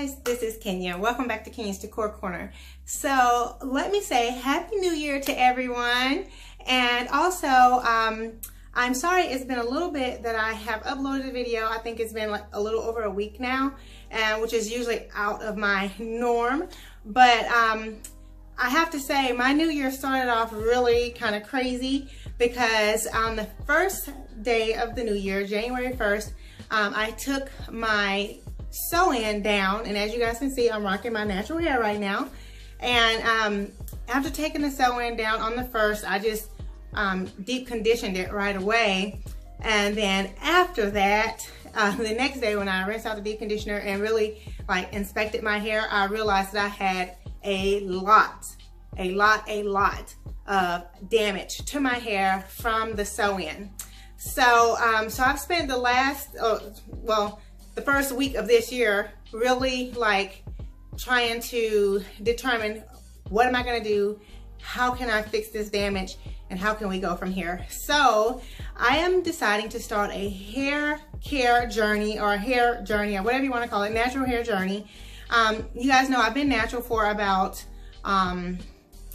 guys, this is Kenya. Welcome back to Kenya's Decor Corner. So let me say Happy New Year to everyone. And also, I'm sorry it's been a little bit that I have uploaded a video. I think it's been like a little over a week now, which is usually out of my norm. But I have to say my new year started off really kind of crazy because on the first day of the new year, January 1st, I took my sew-in down, and as you guys can see, I'm rocking my natural hair right now. And after taking the sew-in down on the 1st, I just deep conditioned it right away. And then after that, the next day when I rinsed out the deep conditioner and really like inspected my hair, I realized that I had a lot of damage to my hair from the sew-in. So I've spent the last, the first week of this year really like trying to determine what am I gonna do, how can I fix this damage, and how can we go from here. So I am deciding to start a hair care journey or a hair journey or whatever you want to call it, natural hair journey. You guys know I've been natural for about,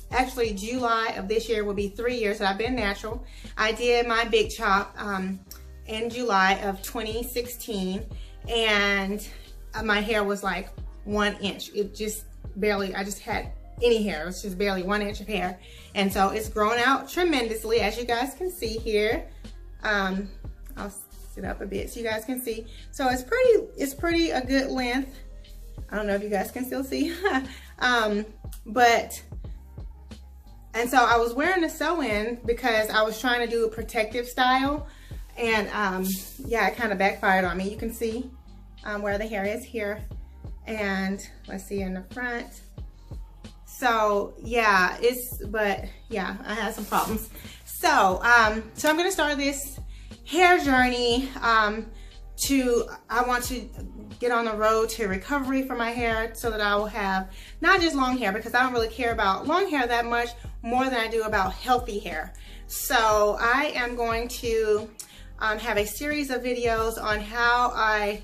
actually July of this year will be 3 years that I've been natural. I did my big chop in July of 2016, and my hair was like 1 inch. It just barely, I just had any hair. It was just barely 1 inch of hair. And so it's grown out tremendously, as you guys can see here. I'll sit up a bit so you guys can see. So it's pretty a good length. I don't know if you guys can still see. And so I was wearing a sew-in because I was trying to do a protective style. And yeah, it kind of backfired on me. You can see where the hair is here. And let's see in the front. So yeah, I had some problems. So so I'm gonna start this hair journey I want to get on the road to recovery for my hair so that I will have not just long hair, because I don't really care about long hair that much, more than I do about healthy hair. So I am going to have a series of videos on how I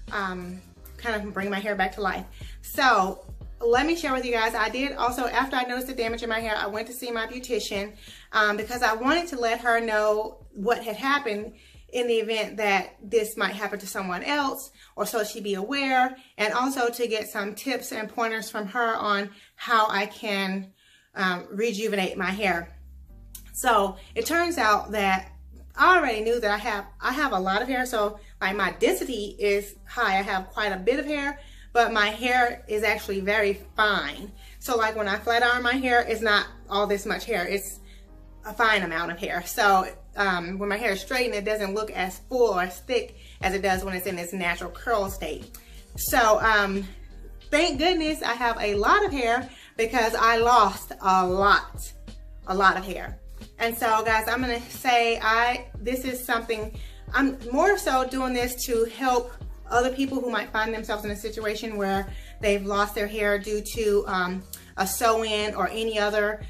kind of bring my hair back to life. So let me share with you guys, I did also, after I noticed the damage in my hair, I went to see my beautician because I wanted to let her know what had happened in the event that this might happen to someone else, or so she'd be aware, and also to get some tips and pointers from her on how I can rejuvenate my hair. So it turns out that I already knew that I have a lot of hair, so like my density is high. I have quite a bit of hair, but my hair is actually very fine. So like when I flat iron my hair, it's not all this much hair. It's a fine amount of hair. So when my hair is straightened, it doesn't look as full or as thick as it does when it's in its natural curl state. So thank goodness I have a lot of hair because I lost a lot of hair. And so guys, I'm gonna say this is something, I'm more so doing this to help other people who might find themselves in a situation where they've lost their hair due to a sew-in or any other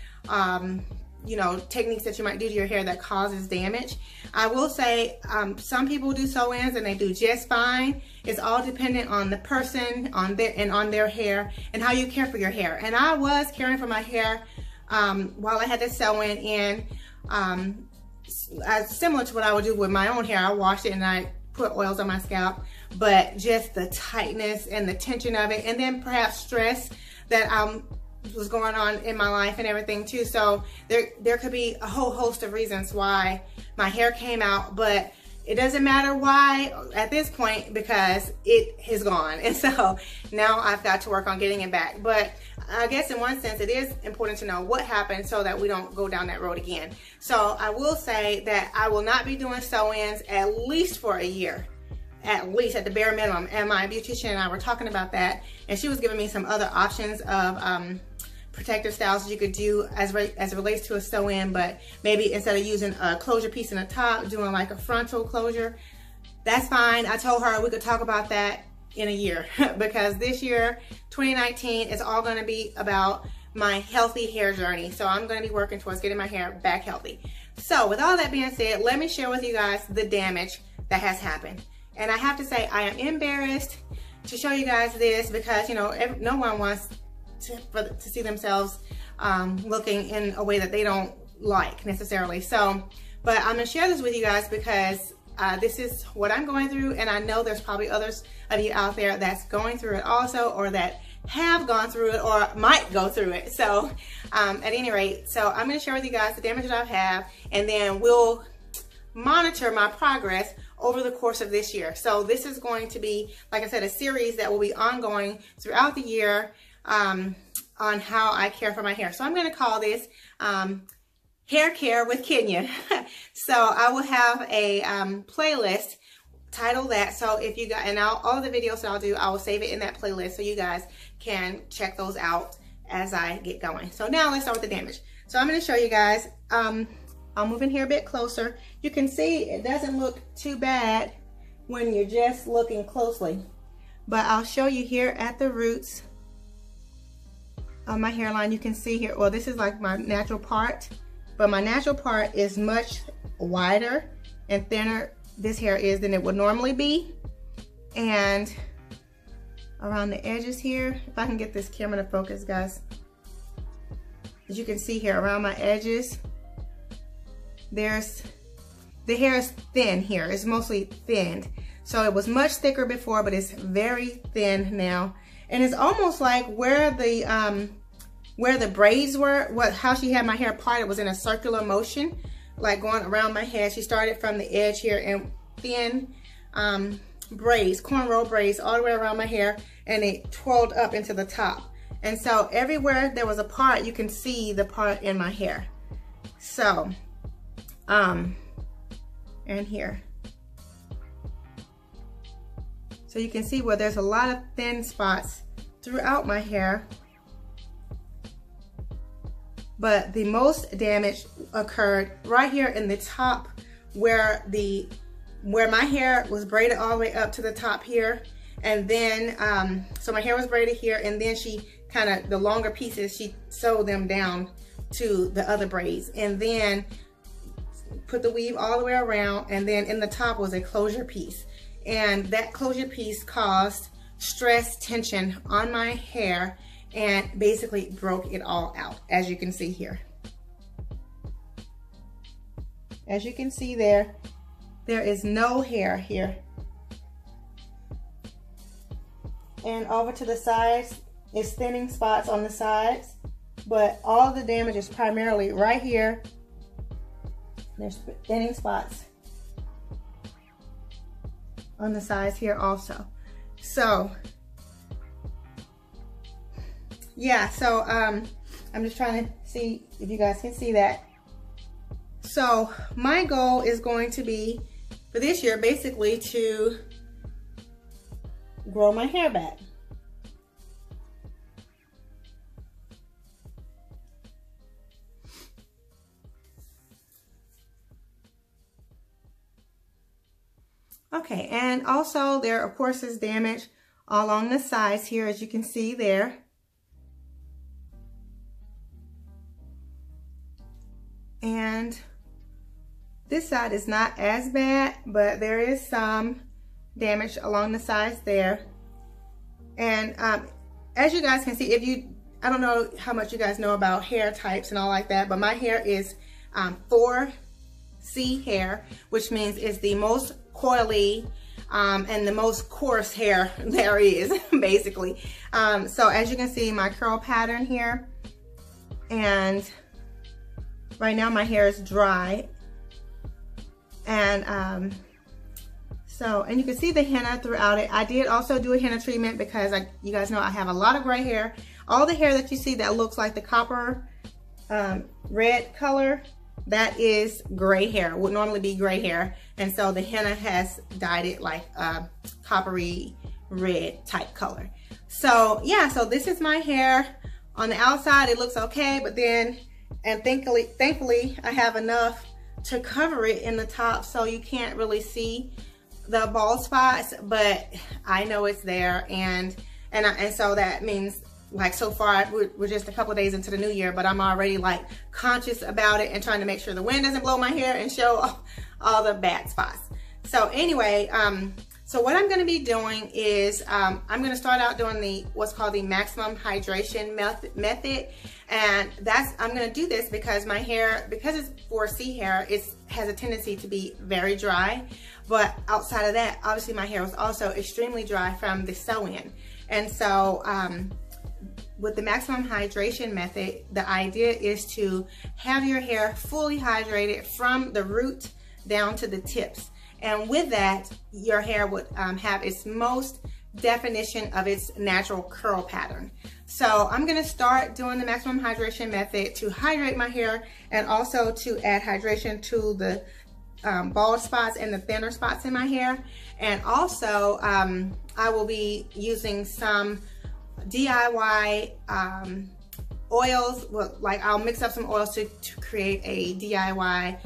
techniques that you might do to your hair that causes damage. I will say some people do sew-ins and they do just fine. It's all dependent on the person, on their hair, and how you care for your hair. And I was caring for my hair while I had the sew-in in, similar to what I would do with my own hair. I wash it and I put oils on my scalp, but just the tightness and the tension of it, and then perhaps stress that was going on in my life and everything too. So there could be a whole host of reasons why my hair came out, but it doesn't matter why at this point because it is gone. And so now I've got to work on getting it back. But I guess in one sense it is important to know what happened so that we don't go down that road again. So I will say that I will not be doing sew-ins at least for a year. At least, at the bare minimum. And my beautician and I were talking about that, and she was giving me some other options of protective styles that you could do as it relates to a sew-in, but maybe instead of using a closure piece in the top, doing like a frontal closure. That's fine. I told her we could talk about that in a year because this year, 2019, is all going to be about my healthy hair journey. So I'm going to be working towards getting my hair back healthy. So with all that being said, let me share with you guys the damage that has happened. And I have to say, I am embarrassed to show you guys this because, you know, no one wants to see themselves looking in a way that they don't like necessarily. So, but I'm gonna share this with you guys because this is what I'm going through, and I know there's probably others of you out there that's going through it also, or that have gone through it or might go through it. So at any rate, so I'm going to share with you guys the damage that I have, and then we'll monitor my progress over the course of this year. So this is going to be, like I said, a series that will be ongoing throughout the year on how I care for my hair. So I'm going to call this Hair Care with Kenya. So I will have a playlist titled that. So if you got, and all the videos that I'll do, I will save it in that playlist so you guys can check those out as I get going. So now let's start with the damage. So I'm going to show you guys. I'll move in here a bit closer. You can see it doesn't look too bad when you're just looking closely, but I'll show you here at the roots of my hairline. You can see here, well, this is like my natural part, but my natural part is much wider and thinner, this hair is, than it would normally be. And around the edges here, if I can get this camera to focus, guys, as you can see here around my edges, the hair is thin here. It's mostly thinned. So it was much thicker before, but it's very thin now. And it's almost like where the braids were, how she had my hair parted was in a circular motion, like going around my head. She started from the edge here and thin braids, cornrow braids all the way around my hair, and it twirled up into the top. And so everywhere there was a part, you can see the part in my hair. So, and here. So you can see where there's a lot of thin spots throughout my hair. But the most damage occurred right here in the top where my hair was braided all the way up to the top here. And then, so my hair was braided here, and then she kind of, the longer pieces, she sewed them down to the other braids. And then put the weave all the way around, and then in the top was a closure piece. And that closure piece caused stress tension on my hair and basically broke it all out, as you can see here. As you can see there is no hair here. And over to the sides, it's thinning spots on the sides, but all the damage is primarily right here. There's thinning spots on the sides here also. So yeah, so I'm just trying to see if you guys can see that. So my goal is going to be for this year basically to grow my hair back. Okay, and also there of course is damage along the sides here, as you can see there. And this side is not as bad, but there is some damage along the sides there. And as you guys can see, I don't know how much you guys know about hair types and all like that, but my hair is 4C hair, which means it's the most coily and the most coarse hair there is, basically. So as you can see, my curl pattern here, and right now my hair is dry. And and you can see the henna throughout it. I did also do a henna treatment because you guys know I have a lot of gray hair. All the hair that you see that looks like the copper red color, that is gray hair, would normally be gray hair. And so the henna has dyed it like a coppery red type color. So yeah, so this is my hair. On the outside it looks okay, but then, and thankfully I have enough to cover it in the top so you can't really see the bald spots, but I know it's there. And so that means, like, so far we're just a couple of days into the new year, but I'm already like conscious about it and trying to make sure the wind doesn't blow my hair and show all the bad spots. So anyway, So what I'm going to be doing is I'm going to start out doing what's called the maximum hydration method, and I'm going to do this because my hair, because it's 4C hair, it has a tendency to be very dry. But outside of that, obviously my hair was also extremely dry from the sew-in, and so with the maximum hydration method, the idea is to have your hair fully hydrated from the root down to the tips. And with that, your hair would have its most definition of its natural curl pattern. So I'm gonna start doing the maximum hydration method to hydrate my hair and also to add hydration to the bald spots and the thinner spots in my hair. And also, I will be using some DIY oils. Well, like I'll mix up some oils to create a DIY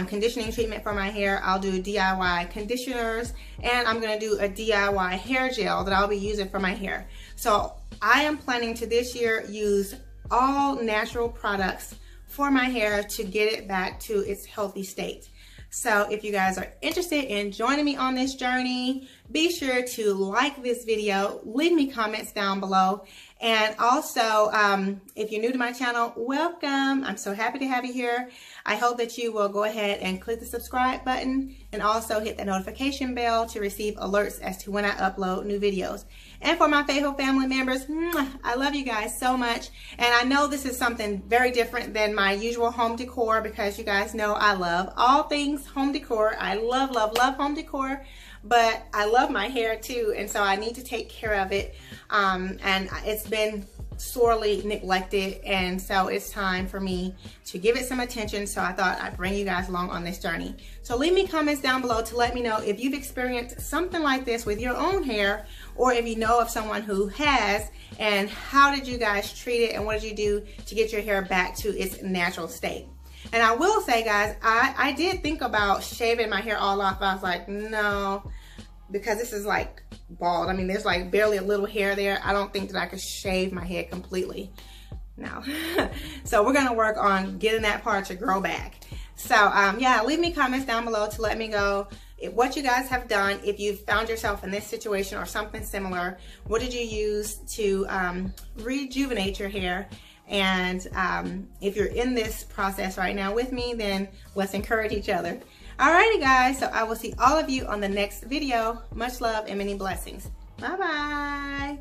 conditioning treatment for my hair. I'll do DIY conditioners, and I'm gonna do a DIY hair gel that I'll be using for my hair. So I am planning to this year use all natural products for my hair to get it back to its healthy state. So if you guys are interested in joining me on this journey, be sure to like this video, leave me comments down below, and also if you're new to my channel, welcome. I'm so happy to have you here. I hope that you will go ahead and click the subscribe button and also hit the notification bell to receive alerts as to when I upload new videos. And for my faithful family members, I love you guys so much. And I know this is something very different than my usual home decor, because you guys know I love all things home decor. I love, love, love home decor, but I love my hair too, and so I need to take care of it. And it's been sorely neglected, and so it's time for me to give it some attention. So I thought I'd bring you guys along on this journey. So leave me comments down below to let me know if you've experienced something like this with your own hair, or if you know of someone who has, and how did you guys treat it, and what did you do to get your hair back to its natural state. And I will say, guys, I did think about shaving my hair all off. I was like, no, because this is like bald. I mean, there's like barely a little hair there. I don't think that I could shave my head completely. No. So we're gonna work on getting that part to grow back. So yeah, leave me comments down below to let me know what you guys have done. If you've found yourself in this situation or something similar, what did you use to rejuvenate your hair? And if you're in this process right now with me, then let's encourage each other. Alrighty guys, so I will see all of you on the next video. Much love and many blessings. Bye-bye.